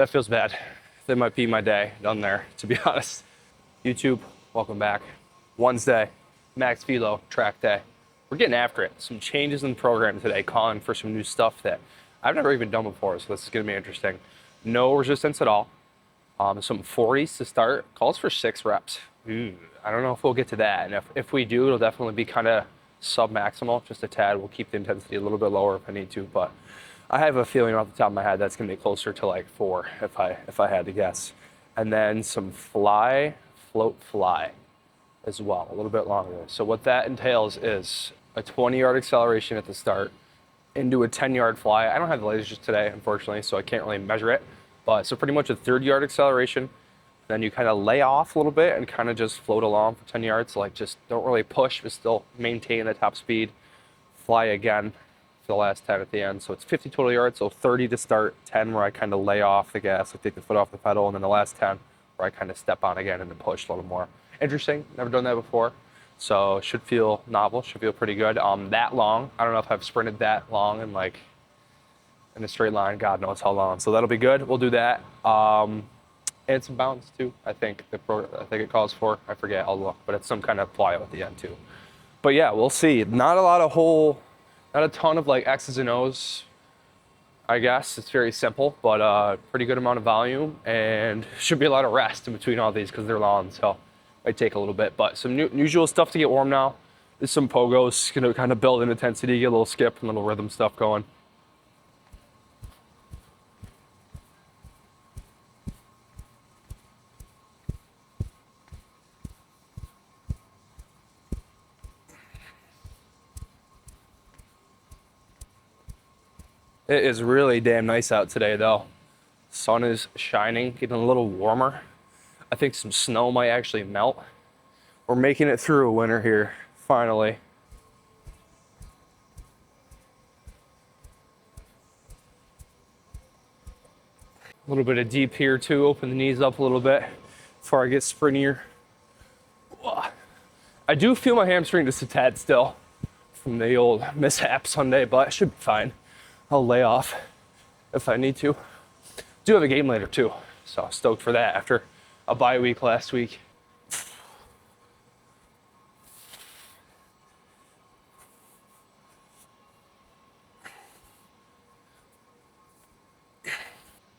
That feels bad. That might be my day done there, to be honest. YouTube, welcome back. Wednesday, Max Velo track day. We're getting after it. Some changes in the program today, calling for some new stuff that I've never even done before, so this is gonna be interesting. No resistance at all. Some 40s to start. Calls for 6 reps. I don't know if we'll get to that, and if we do, it'll definitely be kind of sub-maximal, just a tad. We'll keep the intensity a little bit lower if I need to, but I have a feeling off the top of my head that's gonna be closer to like 4 if I had to guess. And then some float fly as well, a little bit longer. So what that entails is a 20-yard acceleration at the start into a 10-yard fly. I don't have the lasers today, unfortunately, so I can't really measure it. But so pretty much a 30-yard acceleration. Then you kind of lay off a little bit and kind of just float along for 10 yards. Like just don't really push, but still maintain the top speed. Fly again for the last 10 at the end. So it's 50 total yards, so 30 to start, 10 where I kind of lay off the gas, I take the foot off the pedal, and then the last 10 where I kind of step on again and then push a little more. Interesting, never done that before. So should feel novel, should feel pretty good. That long, I don't know if I've sprinted that long and like in a straight line, God knows how long. So that'll be good, we'll do that. And some bounds too, I think it calls for. I forget, I'll look, but it's some kind of plyo at the end too. But yeah, we'll see. Not a ton of like X's and O's, I guess. It's very simple, but pretty good amount of volume, and should be a lot of rest in between all these because they're long, so might take a little bit. But some usual stuff to get warm now. There's some pogos, gonna kind of build in intensity, get a little skip and little rhythm stuff going. It is really damn nice out today though. Sun is shining, getting a little warmer. I think some snow might actually melt. We're making it through a winter here, finally. A little bit of deep here too, open the knees up a little bit before I get sprintier. I do feel my hamstring just a tad still from the old mishap Sunday, but it should be fine. I'll lay off if I need to. Do have a game later too, so stoked for that after a bye week last week.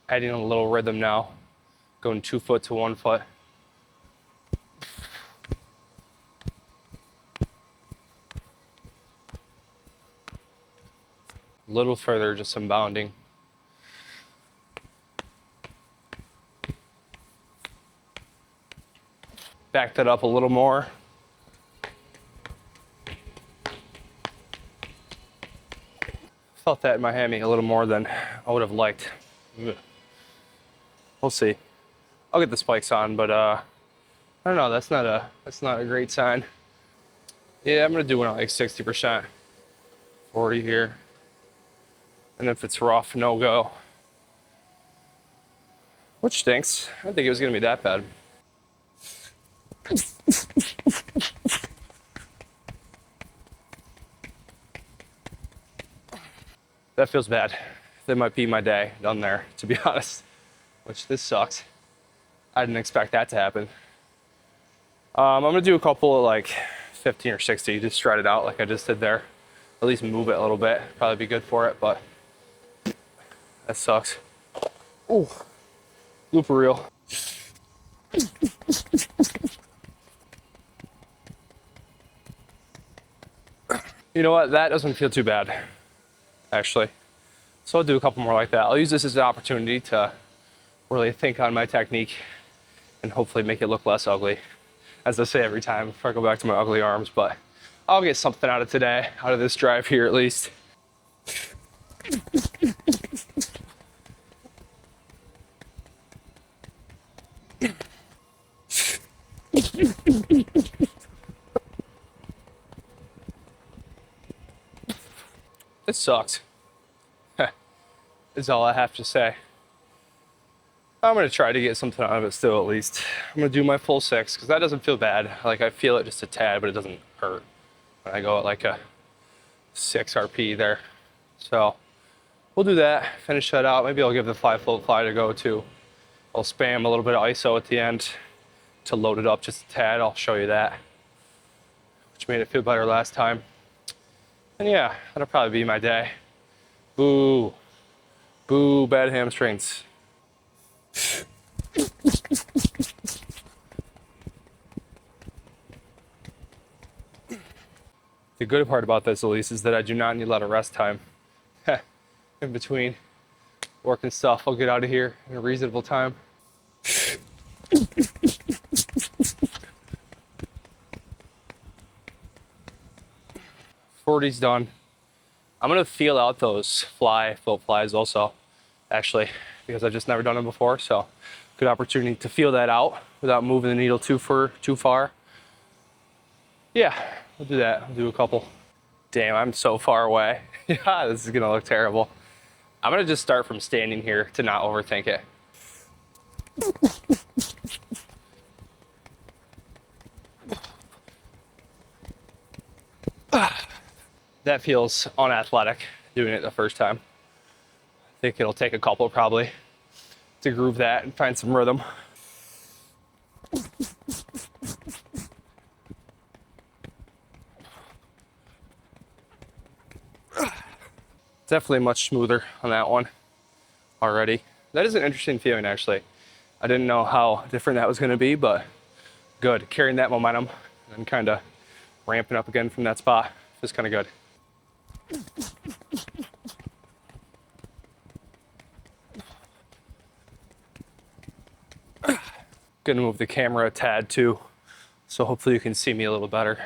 Adding a little rhythm now, going 2 foot to 1 foot. A little further, just some bounding. Back that up a little more. Felt that in my hammy a little more than I would have liked. We'll see. I'll get the spikes on, but I don't know, that's not a great sign. Yeah, I'm gonna do one at like 60%. 40 here. And if it's rough, no go. Which stinks. I didn't think it was gonna be that bad. That feels bad. That might be my day done there, to be honest. Which this sucks. I didn't expect that to happen. I'm gonna do a couple of like 15 or 60, just strut it out like I just did there. At least move it a little bit. Probably be good for it, but that sucks. Ooh, blooper reel. You know what? That doesn't feel too bad, actually. So I'll do a couple more like that. I'll use this as an opportunity to really think on my technique and hopefully make it look less ugly, as I say every time before I go back to my ugly arms. But I'll get something out of today, out of this drive here at least. It sucks. Is all I have to say. I'm gonna try to get something out of it still at least. I'm gonna do my full 6 because that doesn't feel bad. Like I feel it just a tad, but it doesn't hurt when I go at like a 6 RP there. So we'll do that, finish that out. Maybe I'll give the fly float fly to go too. I'll spam a little bit of ISO at the end to load it up just a tad. I'll show you that, which made it feel better last time. And yeah, that'll probably be my day. Boo. Boo, bad hamstrings. The good part about this, Elise, is that I do not need a lot of rest time. In between work and stuff, I'll get out of here in a reasonable time. 40's done. I'm gonna feel out those float flies also, actually, because I've just never done them before. So good opportunity to feel that out without moving the needle too far. Yeah, we'll do that. I'll do a couple. Damn, I'm so far away. Yeah, this is gonna look terrible. I'm gonna just start from standing here to not overthink it. That feels unathletic doing it the first time. I think it'll take a couple probably to groove that and find some rhythm. Definitely much smoother on that one already. That is an interesting feeling, actually. I didn't know how different that was going to be, but good. Carrying that momentum and kind of ramping up again from that spot is kind of good. Gonna move the camera a tad too, so hopefully you can see me a little better.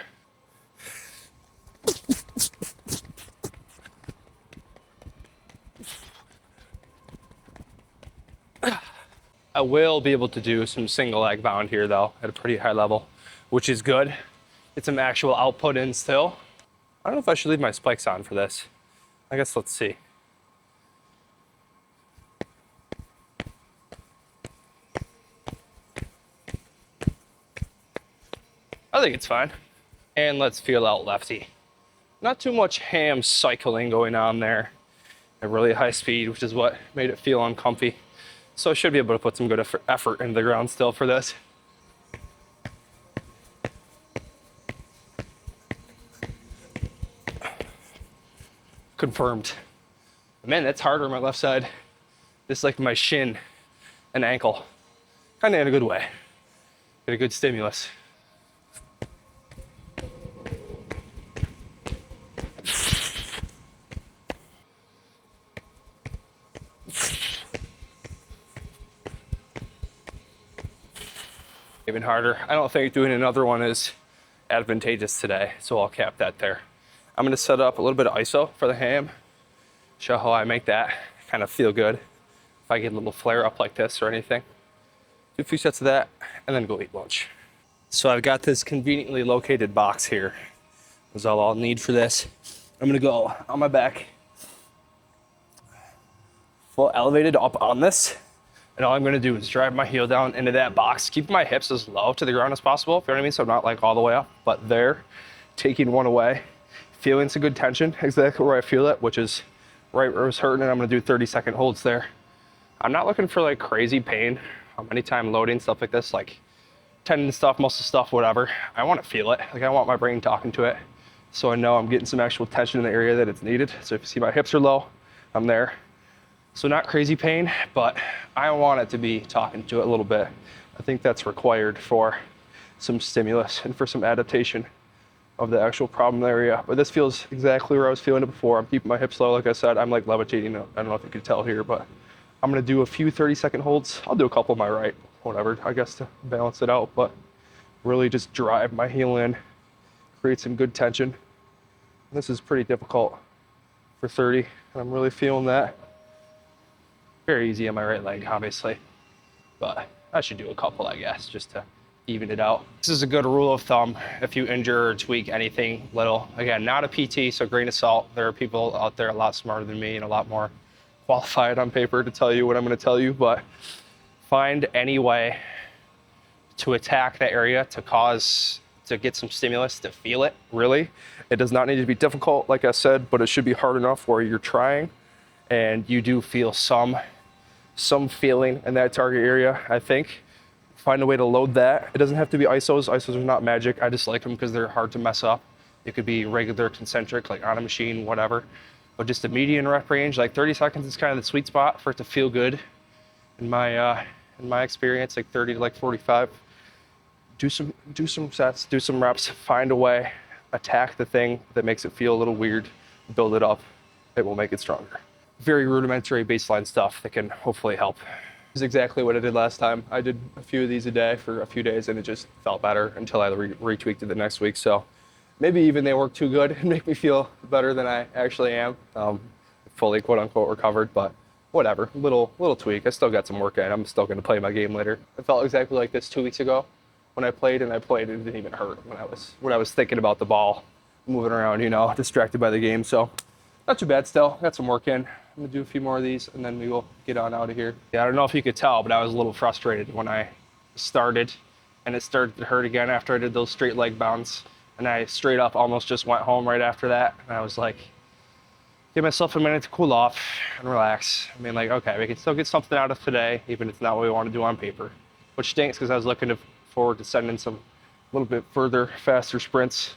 I will be able to do some single leg bound here though at a pretty high level, which is good. Get some actual output in still. I don't know if I should leave my spikes on for this. I guess let's see. I think it's fine. And let's feel out lefty. Not too much ham cycling going on there at really high speed, which is what made it feel uncomfy. So I should be able to put some good effort into the ground still for this. Confirmed. Man, that's harder on my left side. This is like my shin and ankle. Kind of in a good way. Get a good stimulus. Even harder. I don't think doing another one is advantageous today, so I'll cap that there. I'm gonna set up a little bit of ISO for the ham, show how I make that kind of feel good if I get a little flare up like this or anything. Do a few sets of that and then go eat lunch. So I've got this conveniently located box here. That's all I'll need for this. I'm gonna go on my back, full elevated up on this. And all I'm gonna do is drive my heel down into that box, keeping my hips as low to the ground as possible, if you know what I mean? So I'm not like all the way up, but there, taking one away, feeling some good tension, exactly where I feel it, which is right where it was hurting, and I'm gonna do 30-second holds there. I'm not looking for like crazy pain anytime loading, stuff like this, like tendon stuff, muscle stuff, whatever. I wanna feel it, like I want my brain talking to it, so I know I'm getting some actual tension in the area that it's needed. So if you see my hips are low, I'm there. So not crazy pain, but I want it to be talking to it a little bit. I think that's required for some stimulus and for some adaptation of the actual problem area. But this feels exactly where I was feeling it before. I'm keeping my hips low, like I said. I'm like levitating. I don't know if you can tell here, but I'm gonna do a few 30-second holds. I'll do a couple of my right, whatever, I guess to balance it out, but really just drive my heel in, create some good tension. This is pretty difficult for 30, and I'm really feeling that. Very easy on my right leg, obviously, but I should do a couple, I guess, just to even it out. This is a good rule of thumb if you injure or tweak anything little. Again, not a PT, so grain of salt. There are people out there a lot smarter than me and a lot more qualified on paper to tell you what I'm gonna tell you, but find any way to attack the area to get some stimulus, to feel it, really. It does not need to be difficult, like I said, but it should be hard enough where you're trying and you do feel some feeling in that target area, I think. Find a way to load that. It doesn't have to be ISOs. ISOs are not magic. I just like them because they're hard to mess up. It could be regular concentric, like on a machine, whatever. But just a median rep range, like 30 seconds is kind of the sweet spot for it to feel good. In my experience, like 30 to like 45. Do some sets, do some reps, find a way, attack the thing that makes it feel a little weird, build it up. It will make it stronger. Very rudimentary baseline stuff that can hopefully help. This is exactly what I did last time. I did a few of these a day for a few days and it just felt better until I retweaked it the next week. So maybe even they work too good and make me feel better than I actually am. Fully quote unquote recovered, but whatever, little tweak. I still got some work in. I'm still gonna play my game later. It felt exactly like this 2 weeks ago when I played, and it didn't even hurt when I was thinking about the ball, moving around, distracted by the game. So not too bad still. Got some work in. I'm gonna do a few more of these and then we will get on out of here. Yeah, I don't know if you could tell, but I was a little frustrated when I started and it started to hurt again after I did those straight leg bounds. And I straight up almost just went home right after that. And I was like, give myself a minute to cool off and relax. I mean, like, okay, we can still get something out of today, even if it's not what we want to do on paper. Which stinks because I was looking forward to sending some a little bit further, faster sprints.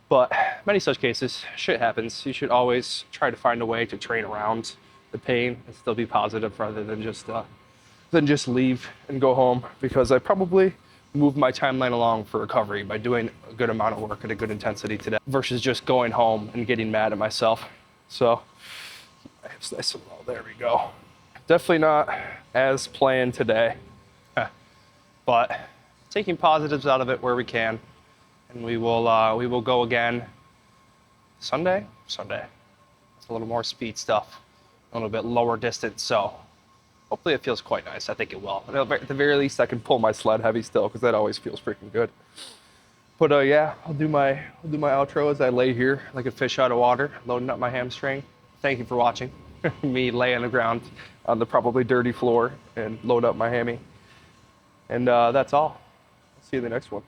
But many such cases, shit happens. You should always try to find a way to train around the pain and still be positive rather than just leave and go home, because I probably moved my timeline along for recovery by doing a good amount of work at a good intensity today versus just going home and getting mad at myself. So hips nice and low. There we go. Definitely not as planned today, but taking positives out of it where we can. And we will go again Sunday. It's a little more speed stuff, a little bit lower distance. So hopefully it feels quite nice. I think it will. At the very least, I can pull my sled heavy still, because that always feels freaking good. But yeah, I'll do my outro as I lay here like a fish out of water, loading up my hamstring. Thank you for watching me lay on the ground on the probably dirty floor and load up my hammy. And that's all. See you in the next one.